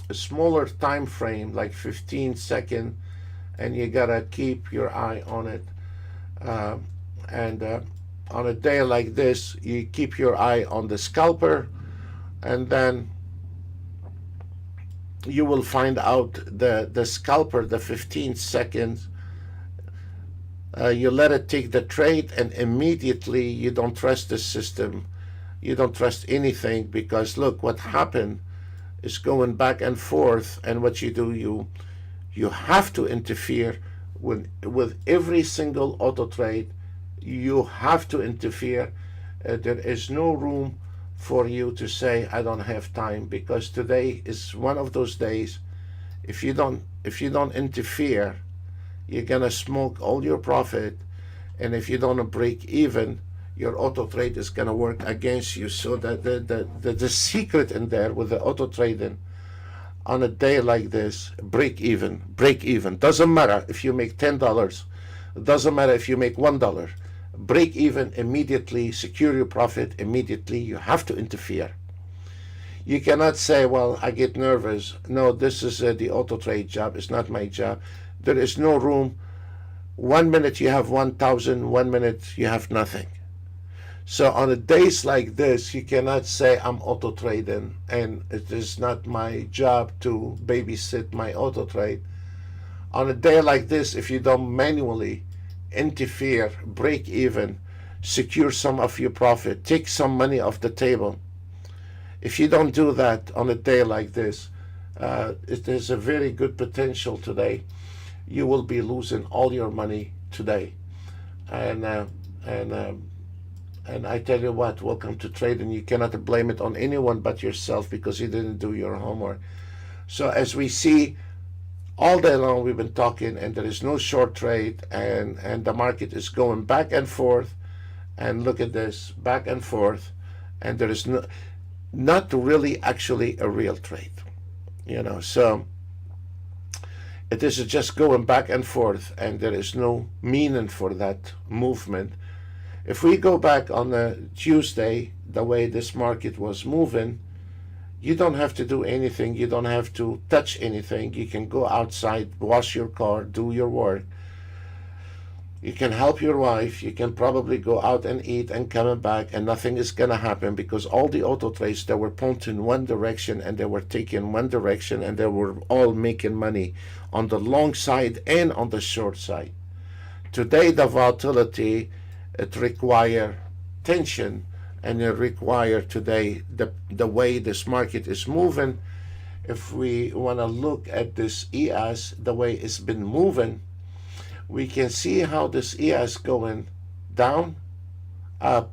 A: a smaller time frame, like 15 seconds, and you gotta keep your eye on it. And on a day like this, you keep your eye on the scalper, and then you will find out the scalper, the 15 seconds, you let it take the trade, and immediately you don't trust the system, you don't trust anything, because look what happened is going back and forth, and what you do, you have to interfere with every single auto trade. You have to interfere. There is no room for you to say I don't have time, because today is one of those days. If you don't interfere, you're gonna smoke all your profit, And if you don't break even, your auto trade is going to work against you. So that the secret in there with the auto trading, on a day like this, break even. Doesn't matter if you make $10. It doesn't matter if you make $1. Break even immediately, secure your profit immediately. You have to interfere. You cannot say, well, I get nervous. No, this is the auto trade job. It's not my job. There is no room. 1 minute you have 1,000, 1 minute you have nothing. So on a days like this, you cannot say I'm auto trading and it is not my job to babysit my auto trade. On a day like this, if you don't manually interfere, break even, secure some of your profit, take some money off the table. If you don't do that on a day like this, it is a very good potential today. You will be losing all your money today. And I tell you what, welcome to trading. You cannot blame it on anyone but yourself because you didn't do your homework. So as we see, all day long we've been talking, and there is no short trade, and the market is going back and forth. And look at this, back and forth, and there is not really actually a real trade, you know. So it is just going back and forth, and there is no meaning for that movement. If we go back on the Tuesday, the way this market was moving, you don't have to do anything. You don't have to touch anything. You can go outside, wash your car, do your work. You can help your wife. You can probably go out and eat and come back, and nothing is going to happen because all the auto trades, they were pointing one direction and they were taking one direction, and they were all making money on the long side and on the short side. Today, the volatility, it requires tension, and it requires today the way this market is moving. If we want to look at this ES, the way it's been moving, we can see how this ES going down, up,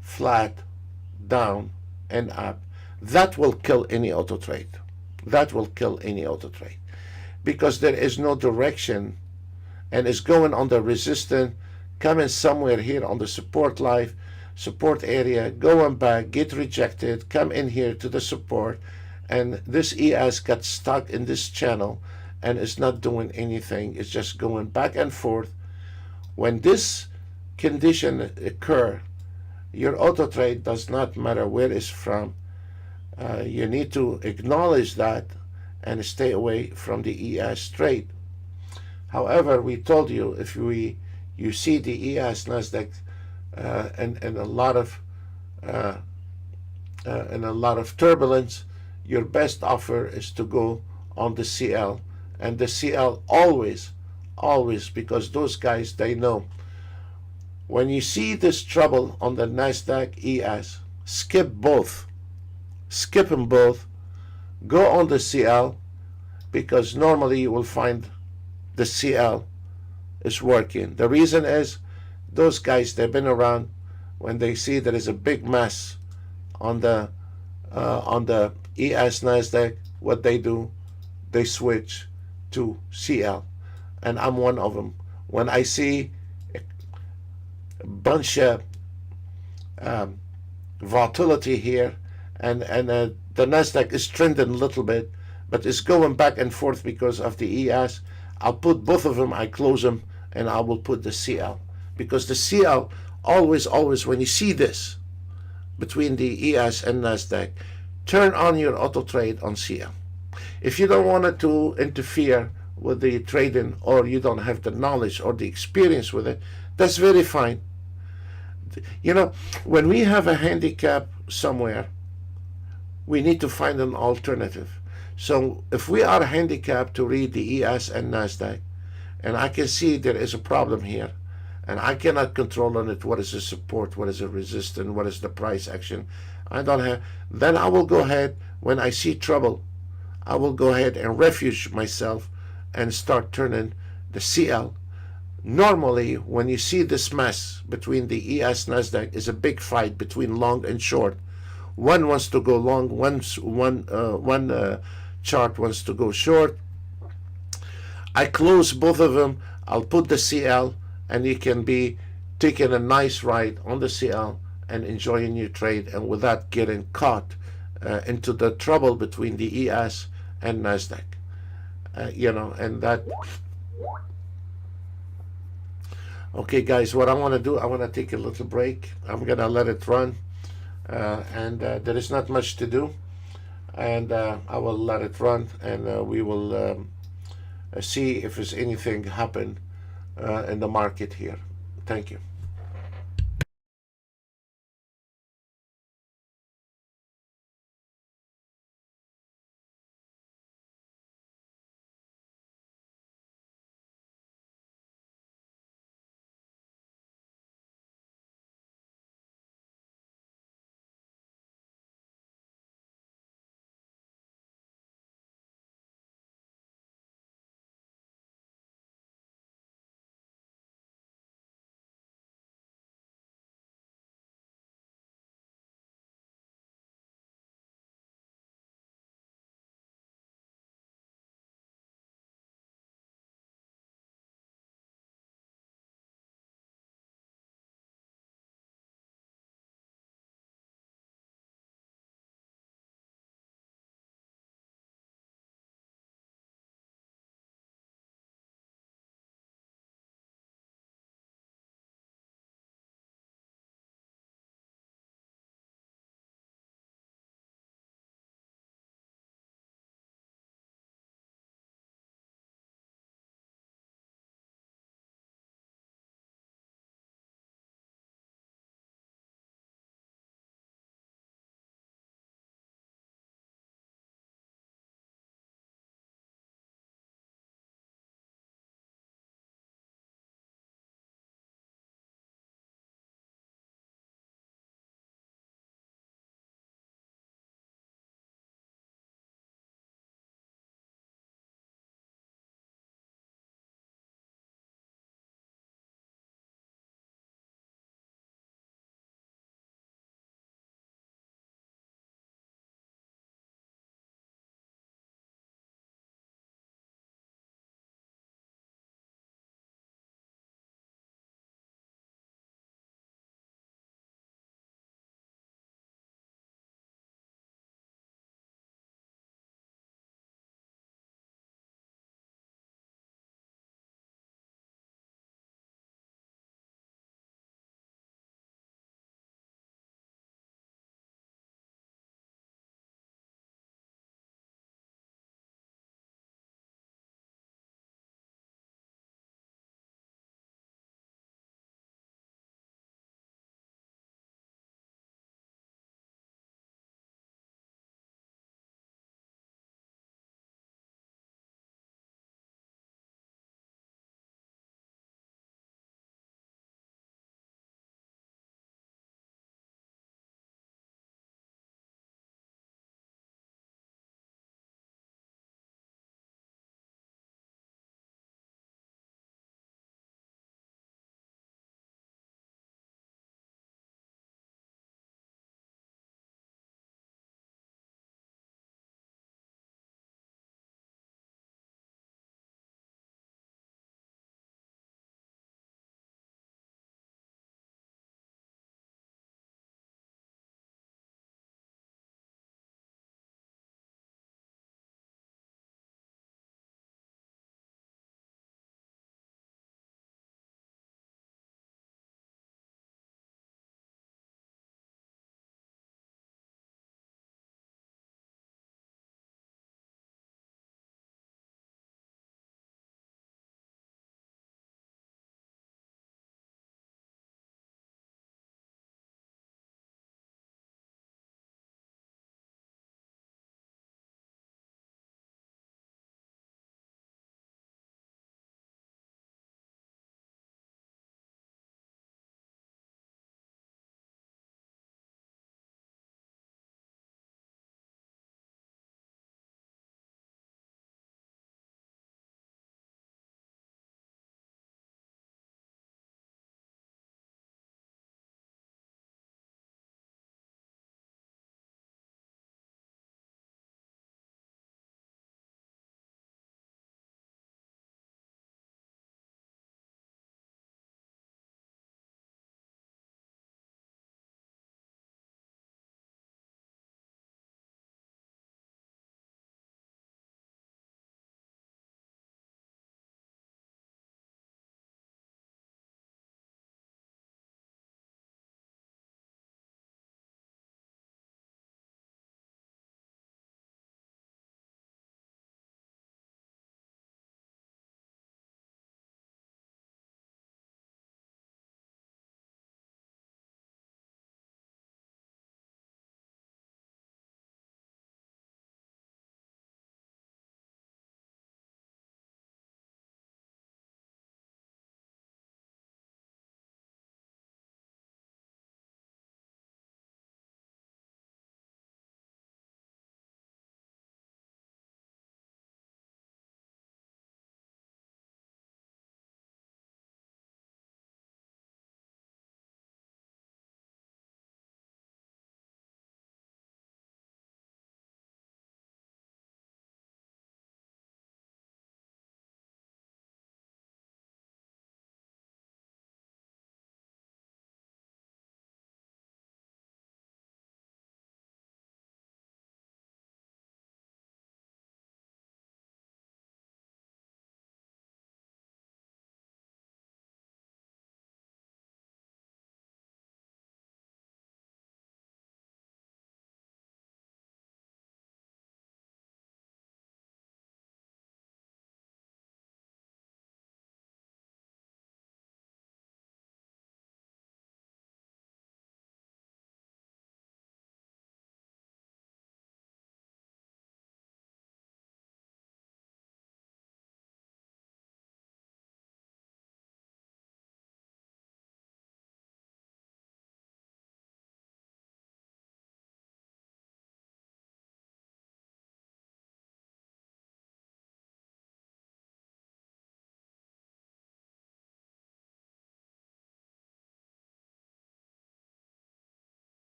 A: flat, down, and up. That will kill any auto trade. That will kill any auto trade because there is no direction, and it's going on the resistance, coming somewhere here on the support area, going back, get rejected, come in here to the support, and this ES got stuck in this channel and it's not doing anything. It's just going back and forth. When this condition occur, your auto trade does not matter where it's from. You need to acknowledge that and stay away from the ES trade. However, we told you, if you see the ES Nasdaq and a lot of turbulence, your best offer is to go on the CL. And the CL always, because those guys, they know. When you see this trouble on the Nasdaq ES, skip both. Skip them both. Go on the CL, because normally you will find the CL is working. The reason is those guys, they've been around. When they see there is a big mess on the ES Nasdaq, what they do, they switch to CL, and I'm one of them. When I see a bunch of volatility here, and the Nasdaq is trending a little bit, but it's going back and forth because of the ES, I'll put both of them, I close them, and I will put the CL, because the CL always, when you see this between the ES and Nasdaq, turn on your auto trade on CL. If you don't want it to interfere with the trading, or you don't have the knowledge or the experience with it, that's very fine. You know, when we have a handicap somewhere, we need to find an alternative. So if we are handicapped to read the ES and Nasdaq, and I can see there is a problem here, and I cannot control on it, what is the support, what is the resistance, what is the price action, I don't have, then I will go ahead, when I see trouble, I will go ahead and refuge myself and start turning the CL. Normally, when you see this mess between the ES Nasdaq, is a big fight between long and short. One wants to go long, one chart wants to go short. I close both of them. I'll put the CL, and you can be taking a nice ride on the CL and enjoying your trade, and without getting caught into the trouble between the ES and Nasdaq. And that. Okay, guys, what I want to do, I want to take a little break. I'm gonna let it run, and there is not much to do, and I will let it run, and we will see if there's anything happen in the market here. Thank you.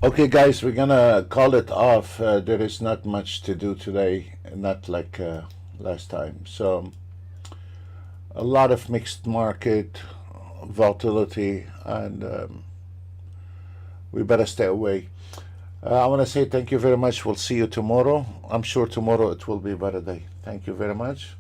A: Okay, guys, we're gonna call it off. There is not much to do today, not like last time. So a lot of mixed market volatility, and we better stay away. I want to say thank you very much. We'll see you tomorrow. I'm sure tomorrow it will be a better day. Thank you very much.